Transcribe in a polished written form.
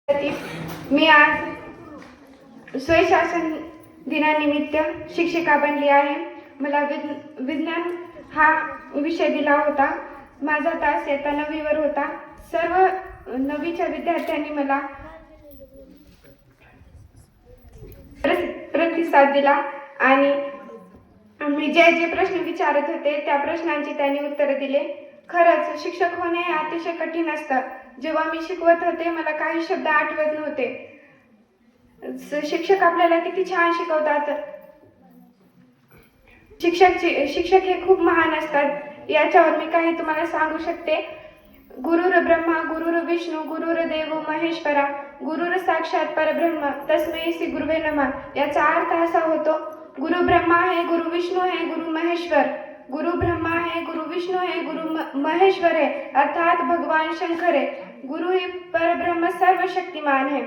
मी आज स्वयंशासन दिनानिमित्त शिक्षिका बनली आहे. मला विज्ञान हा विषय दिला होता. माझा तास इयत्ता 9वीवर होता. सर्व 9वीच्या विद्यार्थ्यांनी मला प्रतिसाद दिला आणि मी जे प्रश्न विचारत होते त्या प्रश्नांची त्यांनी उत्तरं दिले. खरंच शिक्षक होणे हे अतिशय कठीण असतं. जेव्हा मी शिकवत होते मला काही शब्द आठवत नव्हते. शिक्षक आपल्याला किती छान शिकवतात. शिक्षक हे खूप महान असतात. याच्यावर मी काही तुम्हाला सांगू शकते. गुरुर ब्रह्मा गुरुर विष्णू गुरुर देव महेश्वरा गुरुर साक्षात परब्रह्म तस्मै श्री गुरुवे नमः. याचा अर्थ असा होतो, गुरु ब्रह्मा है, गुरु विष्णु है, गुरु महेश्वर. गुरु ब्रह्मा है, गुरु विष्णु है, गुरु महेश्वर है, अर्थात भगवान शंकर है. गुरु ही परब्रह्म सर्वशक्तिमान है.